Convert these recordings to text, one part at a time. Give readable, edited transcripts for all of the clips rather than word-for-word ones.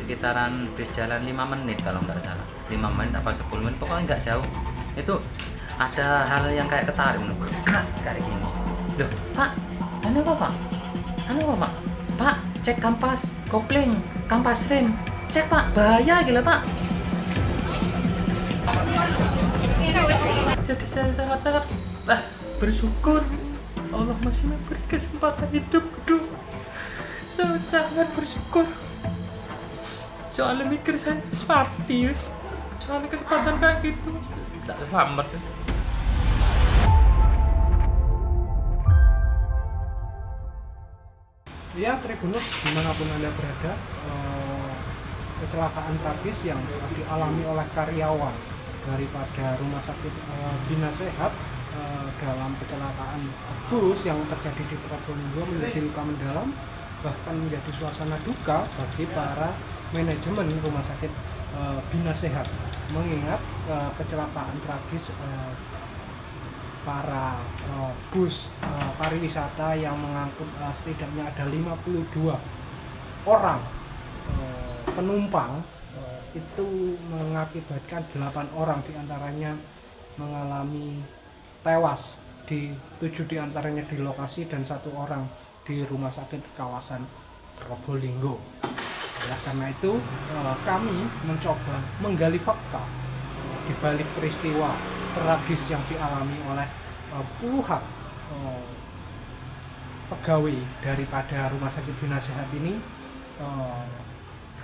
sekitaran bis jalan 5 menit kalau nggak salah, 5 menit apa 10 menit, pokoknya nggak jauh. Itu ada hal yang kayak ketarik, bergerak kayak gini. Loh Pak, anu apa Pak? Anu apa Pak? Pak, cek kampas kopling, kampas rem, cek Pak, bahaya gila Pak. Jadi saya sangat-sangat bersyukur Allah masih memberi kesempatan hidup. Saya sangat bersyukur. Soalnya mikir saya mati, soalnya kesempatan kayak gitu tidak selamat. Ya, Tribuners, dimanapun Anda berada, kecelakaan tragis yang dialami oleh karyawan daripada Rumah Sakit Bina Sehat dalam kecelakaan bus yang terjadi di Probolinggo menjadi luka mendalam, bahkan menjadi suasana duka bagi para manajemen Rumah Sakit Bina Sehat, mengingat kecelakaan tragis para bus pariwisata yang mengangkut setidaknya ada 52 orang penumpang, itu mengakibatkan 8 orang diantaranya mengalami tewas, 7 diantaranya di lokasi dan 1 orang di rumah sakit kawasan Probolinggo. Karena itu kami mencoba menggali fakta di balik peristiwa tragis yang dialami oleh puluhan pegawai daripada Rumah Sakit Bina Sehat ini,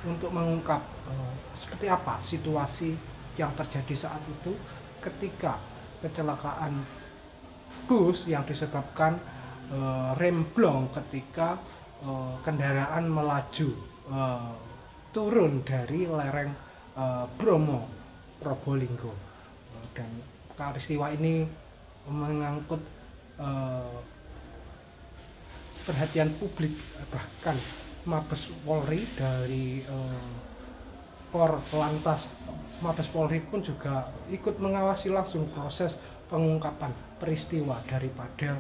untuk mengungkap seperti apa situasi yang terjadi saat itu ketika kecelakaan bus yang disebabkan remblong ketika kendaraan melaju turun dari lereng Bromo Probolinggo. Dan peristiwa ini mengangkut perhatian publik, bahkan Mabes Polri dari Korlantas Mabes Polri pun juga ikut mengawasi langsung proses pengungkapan peristiwa daripada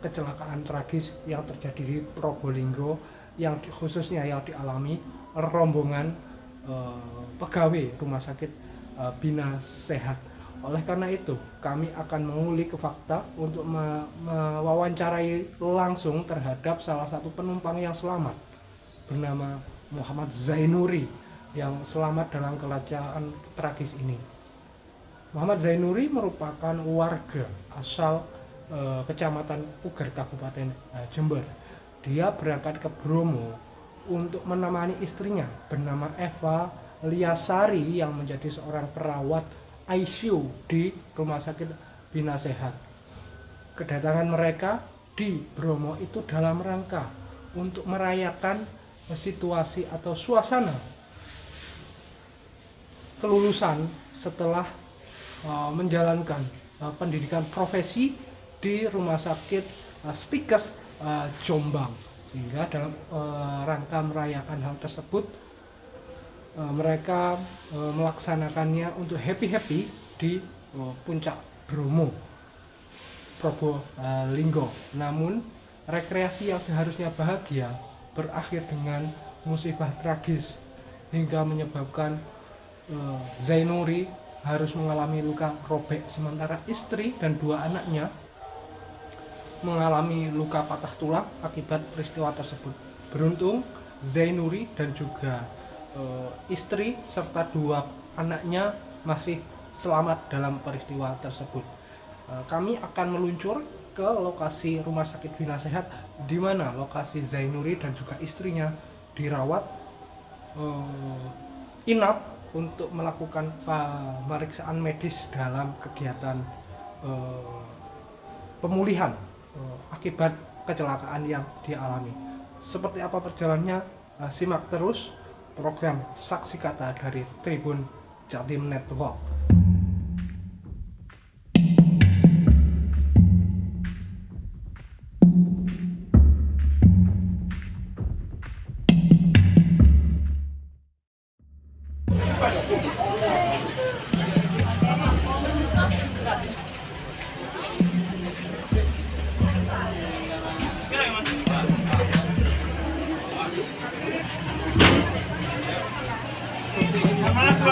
kecelakaan tragis yang terjadi di Probolinggo, yang khususnya yang dialami rombongan pegawai Rumah Sakit Bina Sehat. Oleh karena itu, kami akan mengulik ke fakta untuk mewawancarai langsung terhadap salah satu penumpang yang selamat, bernama Muhammad Zainuri, yang selamat dalam kecelakaan tragis ini. Muhammad Zainuri merupakan warga asal Kecamatan Puger, Kabupaten Jember. Dia berangkat ke Bromo untuk menemani istrinya bernama Eva Liasari yang menjadi seorang perawat ICU di Rumah Sakit Bina Sehat. Kedatangan mereka di Bromo itu dalam rangka untuk merayakan situasi atau suasana kelulusan setelah menjalankan pendidikan profesi di Rumah Sakit Stikes Jombang. Sehingga dalam rangka merayakan hal tersebut, mereka melaksanakannya untuk happy di puncak Bromo Probolinggo. Namun rekreasi yang seharusnya bahagia berakhir dengan musibah tragis hingga menyebabkan Zainuri harus mengalami luka robek, sementara istri dan 2 anaknya mengalami luka patah tulang akibat peristiwa tersebut. Beruntung Zainuri dan juga istri serta 2 anaknya masih selamat dalam peristiwa tersebut. Kami akan meluncur ke lokasi Rumah Sakit Bina Sehat, di mana lokasi Zainuri dan juga istrinya dirawat inap untuk melakukan pemeriksaan medis dalam kegiatan pemulihan akibat kecelakaan yang dialami. Seperti apa perjalanannya, simak terus program Saksi Kata dari Tribun Jatim Network. Ya,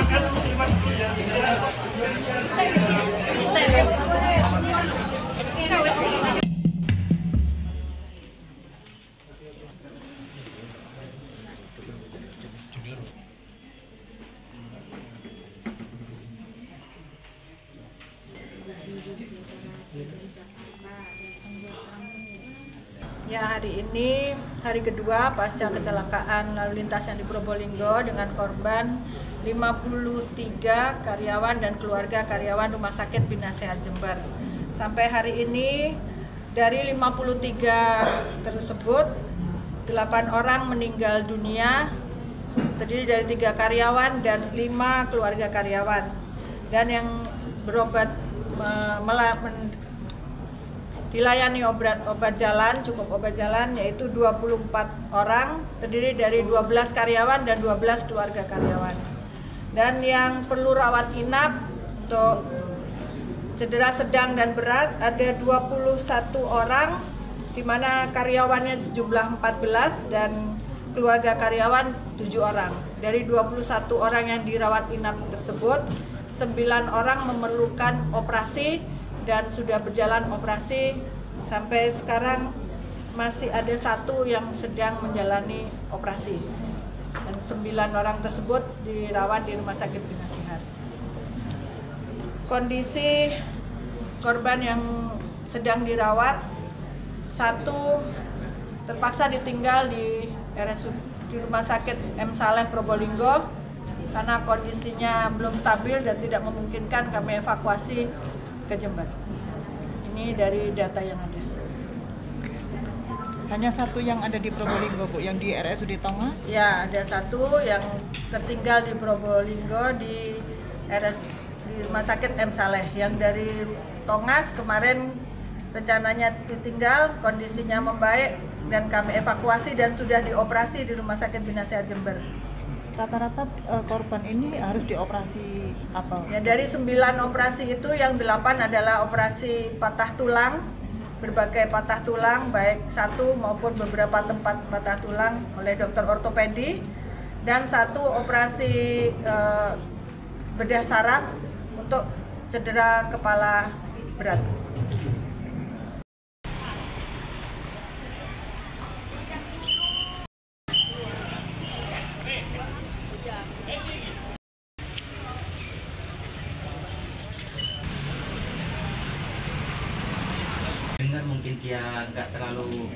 hari ini hari kedua pasca kecelakaan lalu lintas yang di Probolinggo dengan korban 53 karyawan dan keluarga karyawan Rumah Sakit Bina Sehat Jember. Sampai hari ini dari 53 tersebut 8 orang meninggal dunia, terdiri dari 3 karyawan dan 5 keluarga karyawan. Dan yang berobat dilayani obat jalan, cukup obat jalan, yaitu 24 orang, terdiri dari 12 karyawan dan 12 keluarga karyawan. Dan yang perlu rawat inap untuk cedera sedang dan berat ada 21 orang, di mana karyawannya sejumlah 14 dan keluarga karyawan 7 orang. Dari 21 orang yang dirawat inap tersebut, 9 orang memerlukan operasi dan sudah berjalan operasi. Sampai sekarang masih ada 1 yang sedang menjalani operasi, dan 9 orang tersebut dirawat di Rumah Sakit Bina Sehat. Kondisi korban yang sedang dirawat, 1 terpaksa ditinggal di RSUD di Rumah Sakit M. Saleh Probolinggo karena kondisinya belum stabil dan tidak memungkinkan kami evakuasi ke Jember. Ini dari data yang ada. Hanya 1 yang ada di Probolinggo, Bu, yang di RSUD Tongas? Ya, ada 1 yang tertinggal di Probolinggo di Rumah Sakit M. Saleh. Yang dari Tongas kemarin rencananya ditinggal, kondisinya membaik dan kami evakuasi dan sudah dioperasi di Rumah Sakit Bina Sehat Jember. Rata-rata korban ini harus dioperasi apa? Ya, dari 9 operasi itu yang 8 adalah operasi patah tulang, berbagai patah tulang, baik 1 maupun beberapa tempat patah tulang oleh dokter ortopedi, dan 1 operasi bedah saraf untuk cedera kepala berat. Dengar mungkin dia nggak terlalu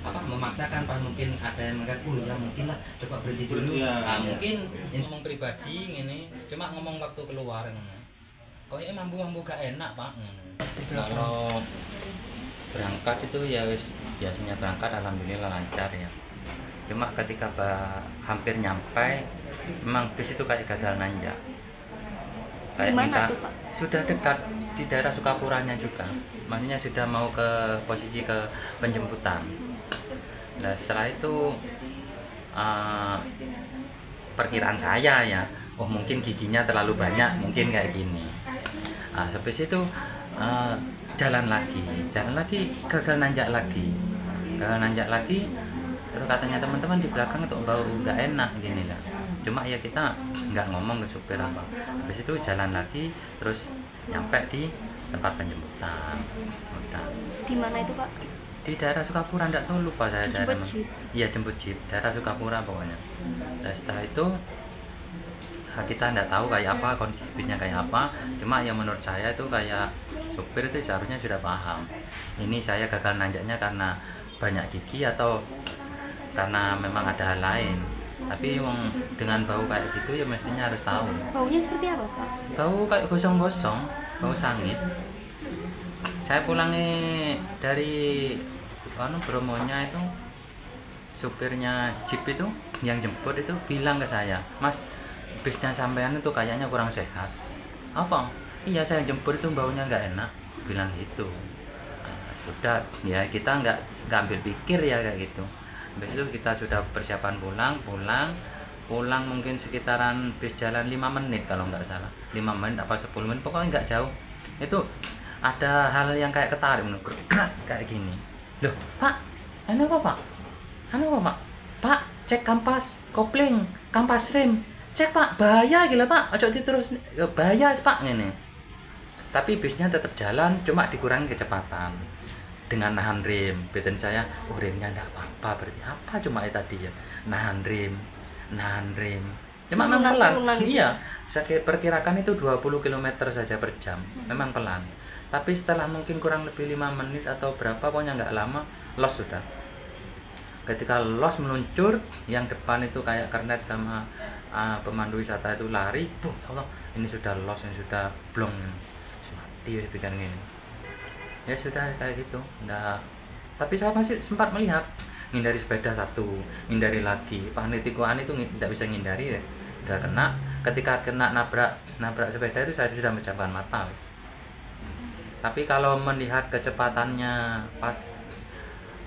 memaksakan, pas mungkin ada yang mengatakan ya mungkin lah coba berhenti dulu. Mungkin yang ngomong pribadi ini cuma ngomong waktu keluar kayaknya mampu gak enak Pak. Kalau berangkat itu ya wis biasanya berangkat alhamdulillah lancar ya, cuma ketika hampir nyampe memang bis itu kayak gagal nanjak, kayak kita sudah dekat di daerah Sukapuranya juga, maksudnya sudah mau ke posisi ke penjemputan. Nah setelah itu perkiraan saya ya, oh mungkin giginya terlalu banyak, mungkin kayak gini. Habis itu jalan lagi gagal nanjak lagi, terus katanya teman-teman di belakang itu bau nggak enak gini lah. Cuma ya kita nggak ngomong ke supir apa. Habis itu jalan lagi terus nyampe di tempat penjemputan. Di mana itu Pak? Di daerah Sukapura, enggak tahu, lupa saya daerah. Iya, jemput jeep, daerah Sukapura pokoknya. Dan setelah itu kita enggak tahu kayak apa, kondisi bisnya kayak apa. Cuma yang menurut saya itu kayak supir itu seharusnya sudah paham. Ini saya gagal nanjaknya karena banyak gigi atau karena memang ada hal lain. Tapi dengan bau kayak gitu ya mestinya harus tahu. Baunya seperti apa Pak? Bau kayak gosong-gosong, bau sangit. Saya pulangnya dari Bromonya itu, supirnya jeep itu yang jemput itu bilang ke saya, Mas, bisnya sampean itu kayaknya kurang sehat. Apa? Iya, saya jemput itu baunya nggak enak, bilang gitu. Sudah ya, kita nggak ambil pikir ya kayak gitu. Habis itu kita sudah persiapan pulang mungkin sekitaran bis jalan 5 menit kalau nggak salah, 5 menit apa 10 menit, pokoknya nggak jauh. Itu ada hal yang kayak ketarik, gerak kayak gini. Loh Pak, apa Pak? Pak, cek kampas kopling, kampas rem, cek Pak, bahaya gila Pak, ojo terus bahaya Pak ngene. Tapi bisnya tetap jalan, cuma dikurangi kecepatan dengan nahan rem. Beten saya, oh remnya enggak apa-apa, berarti apa cuma itu tadi ya, nahan rem. Cuma memang pelan. Iya, saya perkirakan itu 20 km saja per jam, memang pelan. Tapi setelah mungkin kurang lebih 5 menit atau berapa, pokoknya nggak lama, los sudah. Ketika los meluncur, yang depan itu kayak kernet sama pemandu wisata itu lari, tuh Allah, ini sudah los, ini sudah blong, mati ya bikin ini. Ya sudah kayak gitu, enggak. Tapi saya masih sempat melihat, ngindari sepeda satu, ngindari lagi. Panitikuan itu tidak bisa ngindari ya, udah kena. Ketika kena nabrak sepeda itu saya sudah menjamkan mata. Tapi kalau melihat kecepatannya pas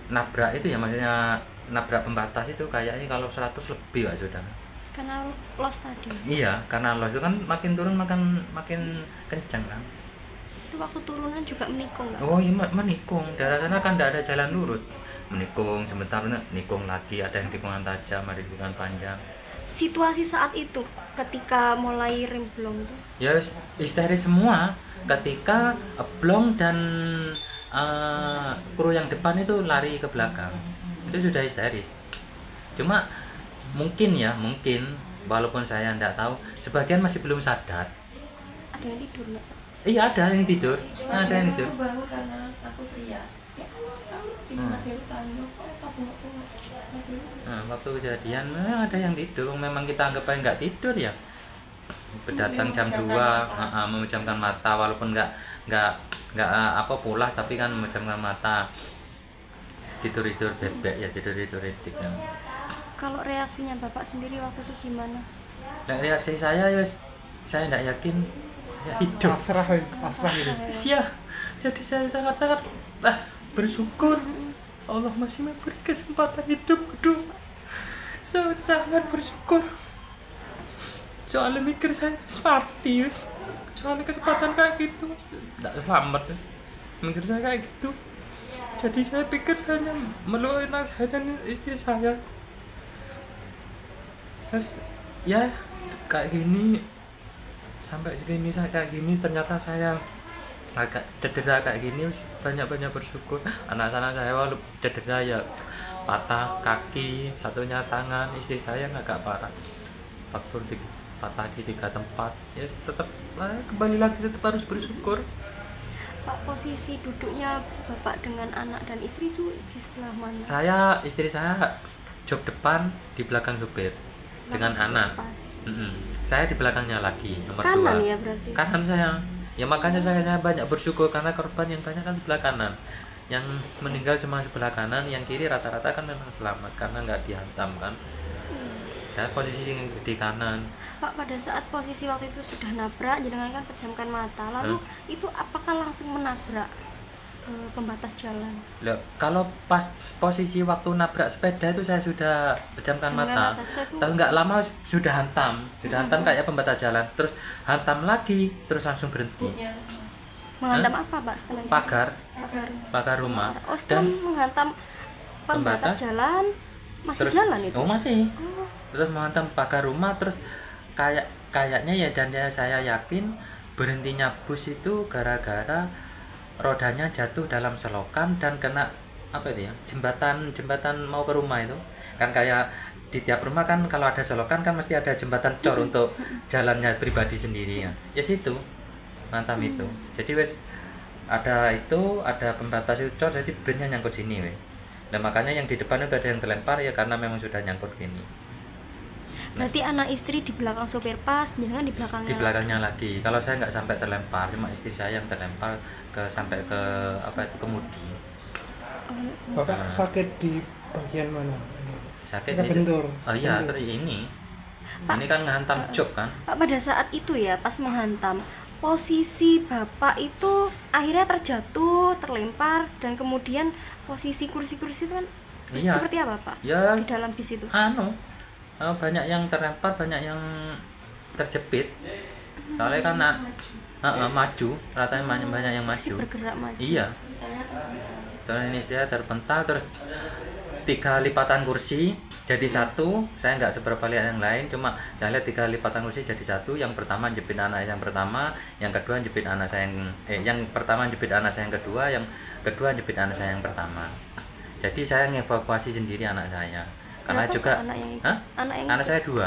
nabrak itu ya, maksudnya nabrak pembatas itu kayaknya kalau 100 lebih Pak sudah. Karena los tadi. Iya, karena los itu kan makin turun makin kencang kan. Itu waktu turunan juga menikung nggak? Oh iya, menikung. Daerah sana kan tidak ada jalan lurus. Menikung sebentar, nikung lagi, ada yang tikungan tajam, ada tikungan panjang. Situasi saat itu ketika mulai rem blong tuh. Ya histeris semua ketika blong dan kru yang depan itu lari ke belakang. Itu sudah histeris. Cuma mungkin walaupun saya tidak tahu, sebagian masih belum sadar. Ada yang tidur nggak? Iya, ada yang tidur. Ada yang tidur. Aku baru karena aku teriak. Ya, ini masih tanya kok aku masih. Nah, waktu kejadian memang ada yang tidur. Memang kita anggap aja nggak tidur ya. Berdatang jam 2, memejamkan mata walaupun nggak pulas, tapi kan memejamkan mata. Tidur bebek ya, tidur etik ya. Kalau reaksinya Bapak sendiri waktu itu gimana? Dan reaksi saya saya tidak yakin saya hidup. Pasrah gitu. Iya, jadi saya sangat bersyukur Allah masih memberi kesempatan hidup kedua. Saya sangat bersyukur. Soalnya mikir saya mati, soalnya kesempatan kayak gitu tidak selamat, mikir saya kayak gitu. Jadi saya pikir hanya meluk anak saya dan istri saya. Terus ya kayak gini, sampai segini saya kayak gini, ternyata saya agak cedera kayak gini, banyak bersyukur. Anak-anak saya walau cedera ya patah kaki, satunya tangan, istri saya agak parah, patah di 3 tempat. Ya tetap kembali lagi tetap harus bersyukur. Pak, posisi duduknya Bapak dengan anak dan istri itu di sebelah mana? Istri saya jok depan, di belakang supir dengan anak. Saya di belakangnya lagi, nomor 2. Kanan ya berarti? Kanan saya. Ya makanya saya banyak bersyukur karena korban yang banyak kan sebelah kanan. Yang meninggal semua sebelah kanan, yang kiri rata-rata kan memang selamat karena nggak dihantam kan. Ya posisi yang di kanan. Pak, pada saat posisi waktu itu sudah nabrak, jenengan kan pejamkan mata, lalu itu apakah langsung menabrak pembatas jalan? Loh, kalau pas posisi waktu nabrak sepeda itu saya sudah pejamkan mata. Tahu nggak lama sudah hantam kayak pembatas jalan, terus hantam lagi, terus langsung berhenti. Menghantam apa Pak setelah itu? Pagar rumah. Oh, setelah menghantam pembatas jalan masih terus, jalan itu? Oh masih. Terus menghantam pagar rumah, terus kayaknya ya, dan ya saya yakin berhentinya bus itu gara-gara rodanya jatuh dalam selokan dan kena apa itu ya, jembatan mau ke rumah itu kan. Kayak di tiap rumah kan kalau ada selokan kan mesti ada jembatan cor untuk jalannya pribadi sendiri ya. Ya situ mantap itu. Jadi ada pembatas itu cor, jadi bannya nyangkut sini wes. Nah makanya yang di depan itu ada yang terlempar ya karena memang sudah nyangkut gini. Berarti anak istri di belakang sopir pas, jangan di belakangnya. Di belakangnya lagi. Kalau saya nggak sampai terlempar, cuma istri saya yang terlempar sampai ke kemudi. Bapak sakit di bagian mana? Sakit di bentur. Oh iya, terus ini. Pak, ini kan ngehantam jok kan. Pak, pada saat itu ya pas menghantam, posisi Bapak itu akhirnya terjatuh, terlempar, dan kemudian posisi kursi-kursi itu kan seperti apa Pak? Ya, di dalam bis itu? Banyak yang terlempar, banyak yang terjepit. Soalnya kan maju, ratanya banyak yang maju. Bergerak maju. Iya. Terus ini saya terpental, terus 3 lipatan kursi jadi satu. Saya nggak seberapa lihat yang lain, cuma saya lihat 3 lipatan kursi jadi satu. Yang pertama jepit anak yang pertama, yang kedua jepit anak saya yang pertama jepit anak saya yang kedua, yang kedua jepit anak saya yang pertama. Jadi saya ngevakuasi sendiri anak saya karena Berapa juga anak yang ikut? Hah? Anak saya 2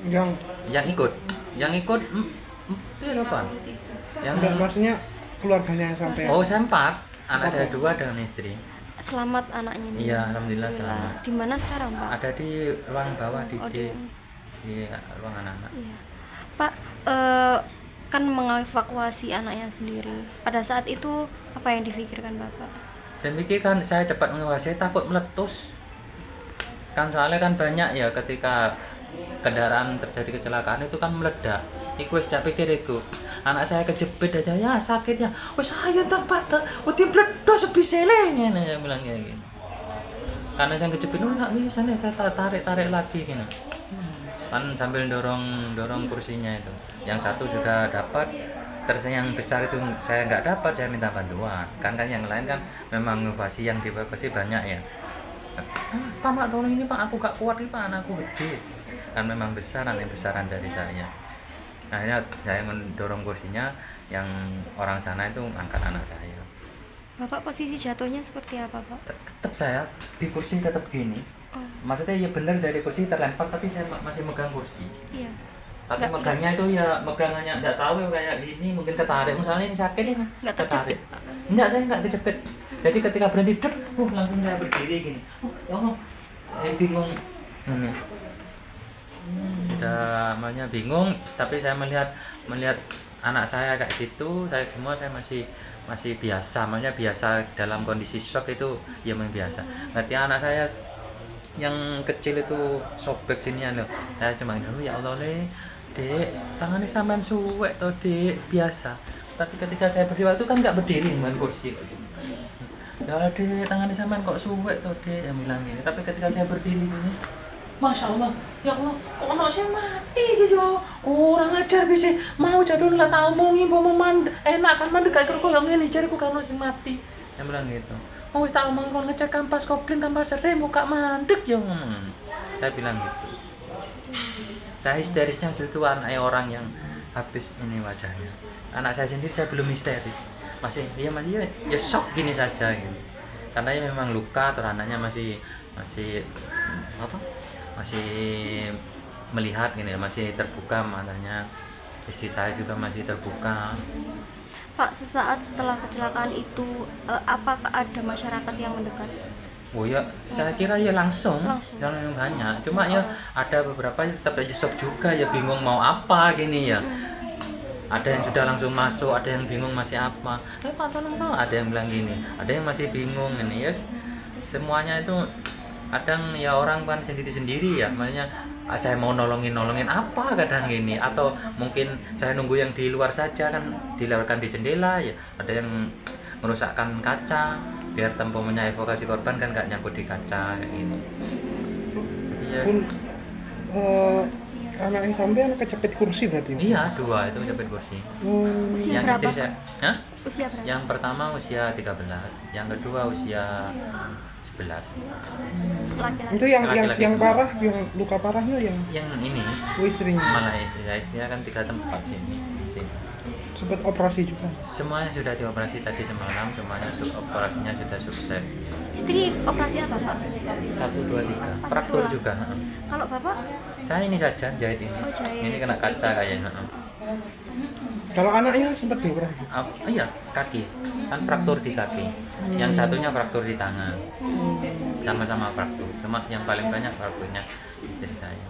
yang ikut berapa? Yang dan maksudnya keluarganya yang sampai saya 4, anak saya 2 dengan istri. Selamat anaknya ini. Iya, alhamdulillah selamat. Di mana sekarang, Pak? Ada di ruang bawah di di ruang anak-anak. Iya. Pak, kan mengevakuasi anaknya sendiri. Pada saat itu apa yang difikirkan Bapak? Saya pikirkan saya cepat mengevakuasi, takut meletus. Kan soalnya kan banyak ya ketika kendaraan terjadi kecelakaan itu kan meledak. Iku saya pikir itu anak saya kejepit aja ya sakit ya. Wes ayo tempat, utim meledos sebiselenya saya bilang kayak gini. Karena saya kejepit enggak bisa nih, saya tarik lagi gini. Kan sambil dorong kursinya itu. Yang satu sudah dapat, terus yang besar itu saya nggak dapat, saya minta bantuan. Kan yang lain kan memang evakuasi yang dievakuasi banyak ya. Pak tolong ini Pak, aku gak kuat nih Pak, anakku gede. Kan memang besaran dari saya. Akhirnya saya mendorong kursinya, yang orang sana itu angkat anak saya. Bapak posisi jatuhnya seperti apa, Pak? Tetap saya di kursi tetap gini. Maksudnya ya benar dari kursi terlempar, tapi saya masih megang kursi. Iya. Tapi megangnya itu ya megangannya enggak tahu ya, kayak gini mungkin ketarik, misalnya ini sakit ini Nggak terjepit, Pak? Enggak, saya enggak kejepit. Jadi ketika berhenti langsung saya berdiri gini. Ya Allah, bingung. Namanya bingung, tapi saya melihat anak saya kayak gitu, saya masih biasa, maksudnya biasa dalam kondisi shock itu ya memang biasa. Berarti anak saya yang kecil itu sobek sini loh. Saya cuma ngomong ya Allah Dek, tangannya sampean suwek toh Dek, biasa. Tapi ketika saya berdiri itu kan nggak berdiri dengan kursi. Ya Dek, tangannya sampean kok suwek toh Dek, yang bilang gini. Tapi ketika saya berdiri ini, Masya Allah, ya Allah, kok anak saya mati gitu, kurang ajar bisa, mau jadul lah tak omongi, mau enak kan mandek kayak yang ini, jariku kan anak saya mati, yang bilang gitu. Mau tak omongi kalau ngecek kampas kopling kampas serem, muka mandek ya ngomong. Saya bilang gitu. Saya histerisnya itu anak orang yang habis ini wajahnya. Anak saya sendiri saya belum histeris, masih ya shock gini saja gitu. Karena ya memang luka, terus anaknya masih melihat gini, masih terbuka matanya. Istri saya juga masih terbuka. Pak, sesaat setelah kecelakaan itu apakah ada masyarakat yang mendekat? Oh ya, saya kira ya langsung. Yang banyak. Cuma ya ada beberapa yang tetap aja shock juga ya, bingung mau apa gini ya. Ada yang sudah langsung masuk, ada yang bingung masih apa. Pak tolong tahu, ada yang bilang gini, ada yang masih bingung ini ya. Semuanya itu kadang ya orang kan sendiri-sendiri ya, makanya saya mau nolongin apa kadang gini, atau mungkin saya nunggu yang di luar saja kan, dilewatkan di jendela ya, ada yang merusakkan kaca biar tempomnya evakuasi korban kan nggak nyangkut di kaca kayak gini. Iya. Anak yang sampai kejepit kursi berarti? Iya, 2 itu kejepit kursi. Usia yang berapa? Istri saya, Usia berapa? Yang pertama usia 13, yang kedua usia 11. Laki-laki. Itu yang Laki-laki semua. parah, yang luka parahnya yang ini istrinya. malah istrinya kan 3 tempat sini. Sempat operasi juga. Semuanya sudah dioperasi tadi semalam, semuanya operasinya sudah sukses. Istri operasi apa, Pak? 1, 2, 3 fraktur tulang. juga. Kalau Bapak? Saya ini saja jahit ini. Oh, jahit. Ini kena kaca kayaknya. Kalau anaknya sempat dioperasi? Iya, kaki kan fraktur di kaki. Yang satunya fraktur di tangan. Sama-sama fraktur. Cuma yang paling banyak frakturnya istri saya.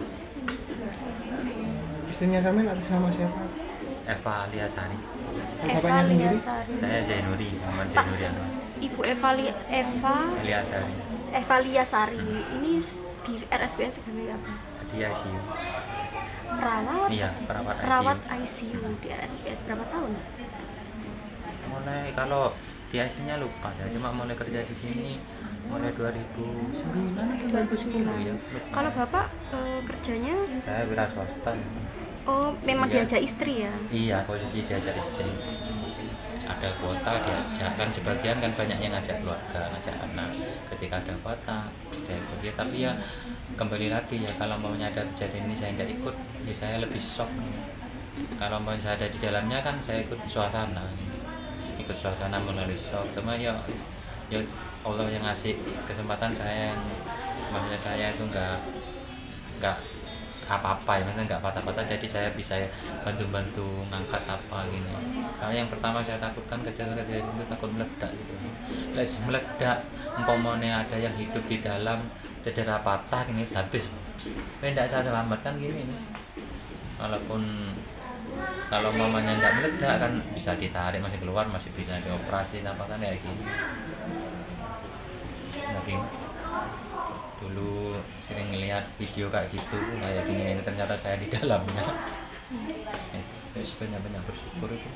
Istrinya sampean atas nama siapa? Eva Liasari. Eva Liasari. Saya Zainuri, Muhammad Zainuri. Ibu Eva Liasari. Eva Liasari. Ini di RSPS sebagai apa? Di ICU. Perawat? Iya, perawat ICU. Perawat ICU di RSPS berapa tahun? Mulai kalau di ICU-nya lupa ya, cuma mulai kerja di sini mulai 2009 atau 2010 ya. Kalau Bapak kerjanya? Saya wira swasta. Oh, memang Iya. diajak istri ya? Iya, posisi diajak istri. Ada kuota diajak, kan sebagian kan banyak yang ngajak keluarga, ngajak anak. Ketika ada kuota saya ikut ya. Tapi ya kembali lagi ya, kalau maunya ada kejadian ini saya nggak ikut ya saya lebih shock. Kalau mau saya ada di dalamnya kan saya ikut suasana melalui shock. Cuma ya Allah yang ngasih kesempatan saya, maksudnya saya itu nggak apa-apa ya, maksudnya nggak patah-patah, jadi saya bisa bantu-bantu ngangkat apa gini. Karena yang pertama saya takutkan kejadian itu takut meledak gitu. Meledak, umpamanya ada yang hidup di dalam cedera patah gini habis. Tidak saya selamatkan gini. Kalau mamanya nggak meledak kan bisa ditarik, masih keluar, masih bisa dioperasi apa kan kayak gini. Lagi dulu sering ngelihat video kayak gitu kayak gini, ini ternyata saya di dalamnya. Saya banyak bersyukur itu.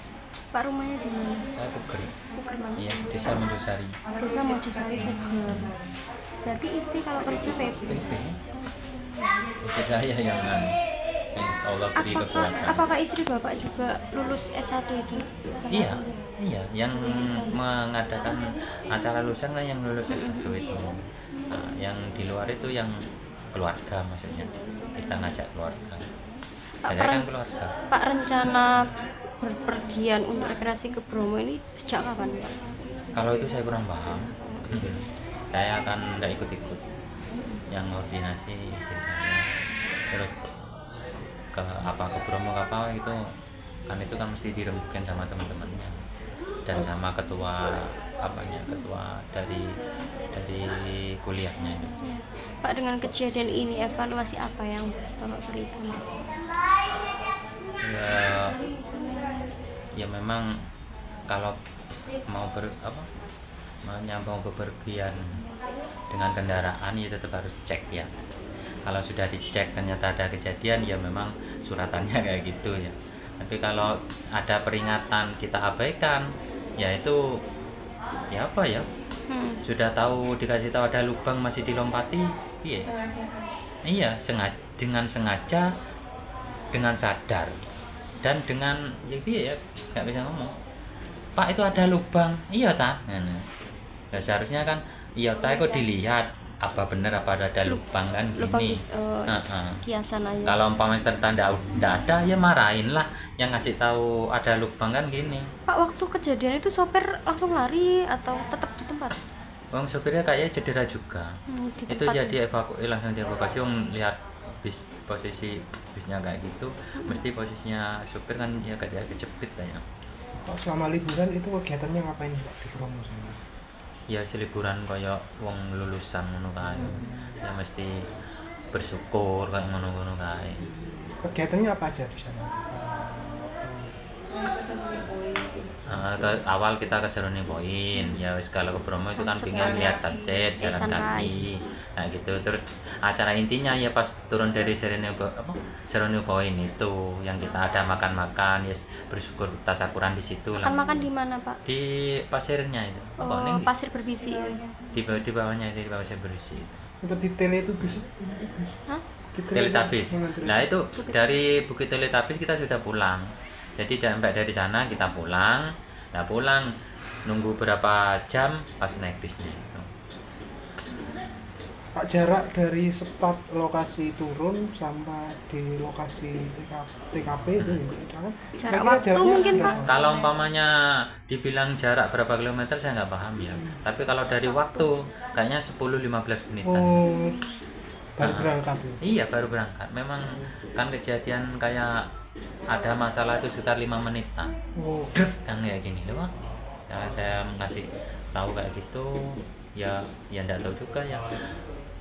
Pak, rumahnya di mana? Saya Puger. Puger mana? Iya, Desa Mojosari. Desa Mojosari Puger. Berarti istri kalau kerja PP. Itu saya yang Allah beri kekuatan. Apakah istri bapak juga lulus S1 itu? Iya, yang mengadakan acara lulusan kan yang lulus S1 itu. Nah, yang di luar itu yang keluarga, maksudnya kita ngajak keluarga. Saya kan keluarga. Pak, rencana berpergian untuk rekreasi ke Bromo ini sejak kapan, Pak? Kalau itu saya kurang paham. Saya akan tidak ikut-ikut. Yang koordinasi istri saya. Terus ke Bromo ke apa itu kan mesti dirembukan sama teman-temannya dan sama ketua dari kuliahnya itu. Ya. Pak, dengan kejadian ini evaluasi apa yang Bapak berikan? Ya memang kalau mau bepergian dengan kendaraan ya tetap harus cek ya. Kalau sudah dicek ternyata ada kejadian ya memang suratannya kayak gitu ya. Tapi kalau ada peringatan kita abaikan ya itu ya apa ya, sudah tahu dikasih tahu ada lubang masih dilompati, iya dengan sengaja, dengan sadar dan dengan ya nggak bisa ngomong, Pak itu ada lubang, iya ta, nah, seharusnya kan iya ta kok dilihat apa benar apa ada lubang kan gini. Kiasan aja. Kalau umpamanya tertanda tidak ada ya marahin lah yang ngasih tahu ada lubang kan gini. Pak, waktu kejadian itu sopir langsung lari atau tetap di tempat? Sopirnya kayaknya cedera juga. Itu jadi langsung dievakuasi. Lihat posisi bisnya kayak gitu, mesti posisinya sopir kan ya kayak kejepit kayaknya. Kok selama liburan itu kegiatannya ngapain Pak di Bromo sana? Ya seliburan kayak wong lulusan ngono kae. Ya mesti bersyukur kayak ngono-ngono kae. Kegiatannya apa aja di sana? Awal kita ke Seruni Point ya wis, kalau ke Bromo itu kan pengen lihat sunset, jalan kaki nah gitu. Terus acara intinya ya pas turun dari Seruni Point itu yang kita ada makan-makan ya, bersyukur tasakuran di situ lah. Makan di mana, Pak? Di pasirnya itu. Pasir berbisi. Di bawahnya itu, di bawah pasir berbisi. Seperti tele itu bisa? Hah? Teletubbies. Nah itu dari Bukit Teletubbies kita sudah pulang. Jadi sampai dari sana kita pulang. Nah pulang nunggu berapa jam pas naik bisnya itu. Pak, jarak dari start lokasi turun sampai di lokasi TKP itu jarak waktu mungkin Pak? Kalau umpamanya dibilang jarak berapa kilometer saya nggak paham ya. Tapi kalau dari waktu kayaknya 10-15 menitan. Baru berangkat ya? Iya baru berangkat. Memang kan kejadian kayak ada masalah itu sekitar 5 menitan. Kan kayak gini loh Pak. Ya saya ngasih tahu kayak gitu ya enggak tahu juga ya.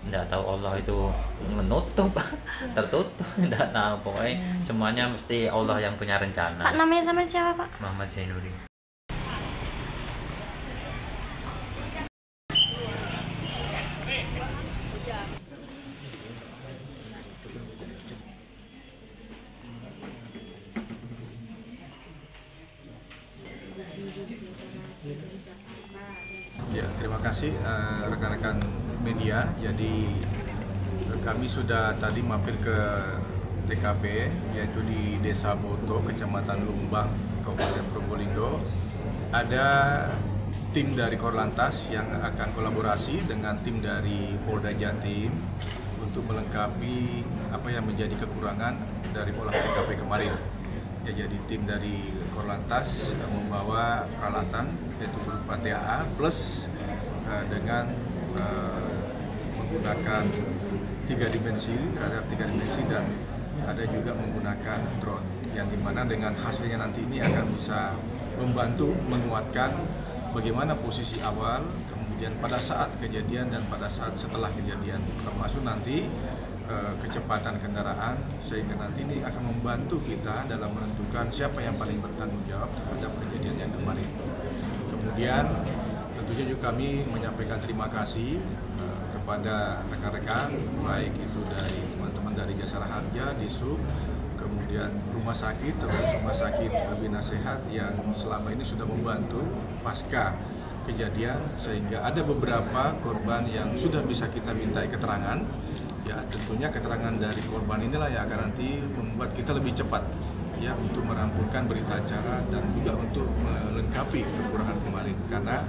Enggak tahu Allah itu menutup, tertutup, enggak tahu pokoknya semuanya mesti Allah yang punya rencana. Pak, namanya sama siapa Pak? Muhammad Zainuri. Ya, terima kasih rekan-rekan media. Jadi kami sudah tadi mampir ke TKP yaitu di Desa Boto, Kecamatan Lumbang, Kabupaten Probolinggo. Ada tim dari Korlantas yang akan kolaborasi dengan tim dari Polda Jatim untuk melengkapi apa yang menjadi kekurangan dari olah TKP kemarin. Ya, jadi tim dari Korlantas membawa peralatan yaitu berupa TAA plus dengan menggunakan 3 dimensi, radar 3 dimensi, dan ada juga menggunakan drone yang dimana dengan hasilnya nanti ini akan bisa membantu menguatkan bagaimana posisi awal, kemudian pada saat kejadian dan pada saat setelah kejadian, termasuk nanti kecepatan kendaraan, sehingga nanti ini akan membantu kita dalam menentukan siapa yang paling bertanggung jawab terhadap kejadian yang kemarin. Kemudian tentunya juga kami menyampaikan terima kasih kepada rekan-rekan, baik itu dari teman-teman dari Jasara Harja, Disub, kemudian rumah sakit, terus rumah sakit Bina Sehat yang selama ini sudah membantu pasca kejadian, sehingga ada beberapa korban yang sudah bisa kita mintai keterangan. Ya, tentunya keterangan dari korban inilah yang akan nanti membuat kita lebih cepat ya untuk merampungkan berita acara dan juga untuk melengkapi kekurangan kemarin, karena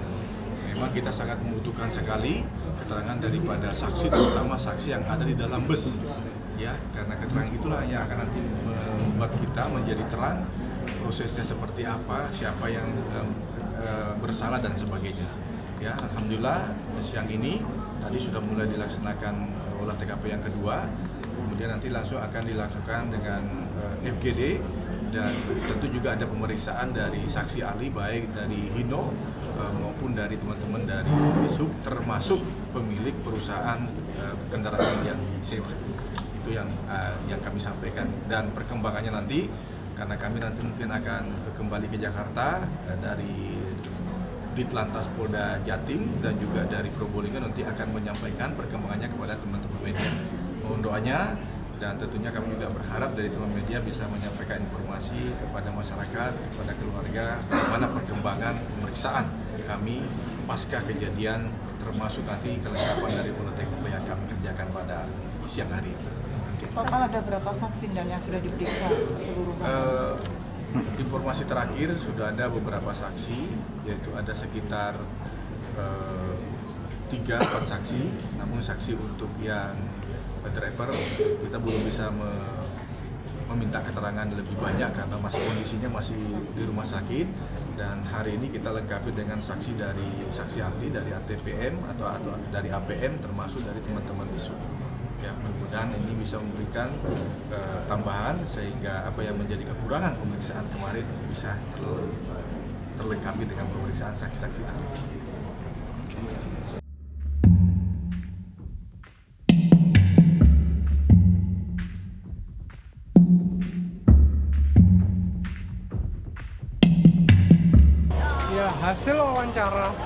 memang kita sangat membutuhkan sekali keterangan daripada saksi, terutama saksi yang ada di dalam bus ya, karena keterangan itulah yang akan nanti membuat kita menjadi terang prosesnya seperti apa, siapa yang bersalah dan sebagainya. Ya, alhamdulillah siang ini tadi sudah mulai dilaksanakan olah TKP yang kedua, kemudian nanti langsung akan dilakukan dengan FGD, dan tentu juga ada pemeriksaan dari saksi ahli baik dari Hino maupun dari teman-teman dari Disub, termasuk pemilik perusahaan kendaraan yang disewa. Itu yang kami sampaikan, dan perkembangannya nanti karena kami nanti mungkin akan kembali ke Jakarta dari Ditlantas Polda Jatim dan juga dari Probolinggo nanti akan menyampaikan perkembangannya kepada teman-teman media. Mohon doanya, dan tentunya kami juga berharap dari teman media bisa menyampaikan informasi kepada masyarakat, kepada keluarga, bagaimana perkembangan pemeriksaan kami pasca kejadian, termasuk nanti kelengkapan dari olah TKP yang kami kerjakan pada siang hari ini. Total ada berapa saksi dan yang sudah diperiksa keseluruhan? Informasi terakhir sudah ada beberapa saksi, yaitu ada sekitar 3-4 saksi, namun saksi untuk yang driver kita belum bisa meminta keterangan lebih banyak karena kondisinya masih di rumah sakit, dan hari ini kita lengkapi dengan saksi ahli dari ATPM atau dari APM, termasuk dari teman-teman Disub. Ya, mudah-mudahan ini bisa memberikan tambahan sehingga apa yang menjadi kekurangan pemeriksaan kemarin bisa terlengkapi dengan pemeriksaan saksi-saksi ahli. Ya, hasil wawancara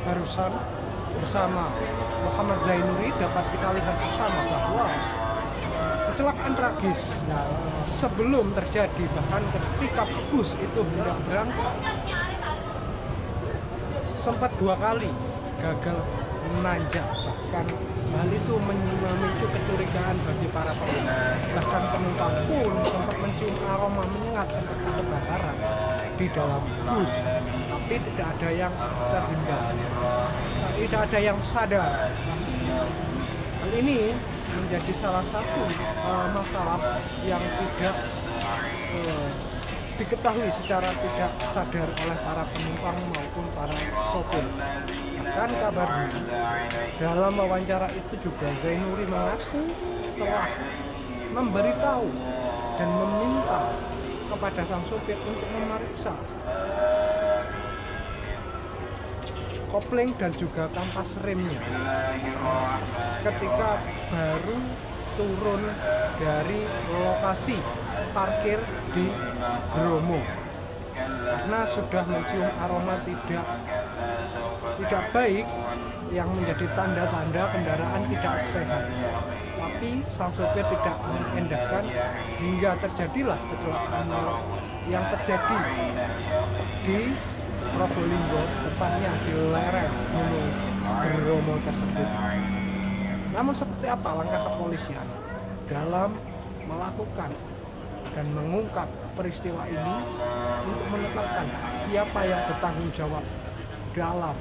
barusan bersama Muhammad Zainuri dapat kita lihat bersama bahwa kecelakaan tragis sebelum terjadi, bahkan ketika bus itu hendak berangkat, sempat 2 kali gagal menanjak, bahkan hal itu memicu kecurigaan bagi para penumpang. Bahkan penumpang pun sempat mencium aroma menyengat seperti kebakaran di dalam bus, tapi tidak ada yang terhindar, tidak ada yang sadar. Hal ini menjadi salah satu masalah yang tidak diketahui secara tidak sadar oleh para penumpang maupun para sopir. Bahkan kabarnya dalam wawancara itu juga Zainuri mengaku telah memberitahu dan meminta kepada sang sopir untuk memeriksa kopling dan juga kampas remnya ketika baru turun dari lokasi parkir di Bromo, karena sudah mencium aroma tidak baik yang menjadi tanda-tanda kendaraan tidak sehat. Tapi sang sopir tidak mengendahkan hingga terjadilah kecelakaan yang terjadi di Probolinggo, tepatnya di lereng Gunung Bromo tersebut. Namun seperti apa langkah kepolisian dalam melakukan dan mengungkap peristiwa ini untuk menetapkan siapa yang bertanggung jawab dalam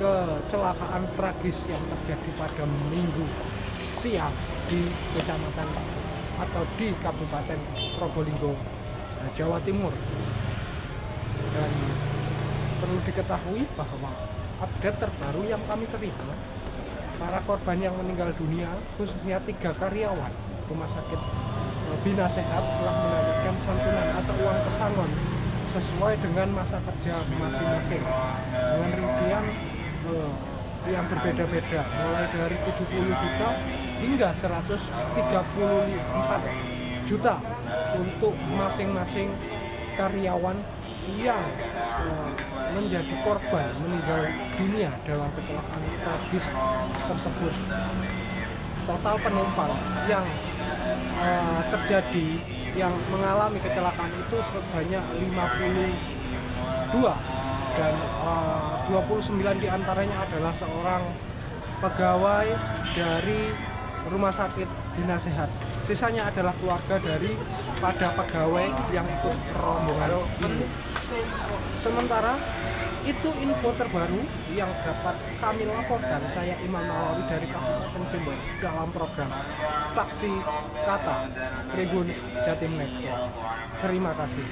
kecelakaan tragis yang terjadi pada Minggu siang di Kecamatan atau di Kabupaten Probolinggo, Jawa Timur. Dan perlu diketahui bahwa update terbaru yang kami terima, para korban yang meninggal dunia, khususnya 3 karyawan Rumah Sakit Bina Sehat, telah mendapatkan santunan atau uang pesangon sesuai dengan masa kerja masing-masing dengan rincian yang berbeda-beda, mulai dari 70 juta hingga 134 juta untuk masing-masing karyawan yang menjadi korban meninggal dunia dalam kecelakaan tragis tersebut. Total penumpang yang terjadi yang mengalami kecelakaan itu sebanyak 52 dan 29 diantaranya adalah seorang pegawai dari Rumah Sakit Bina Sehat. Sisanya adalah keluarga dari pada pegawai yang ikut rombongan ini. Sementara itu info terbaru yang dapat kami laporkan, saya Imam Nawawi dari Kabupaten Jember dalam program Saksi Kata Tribun Jatim Network. Terima kasih.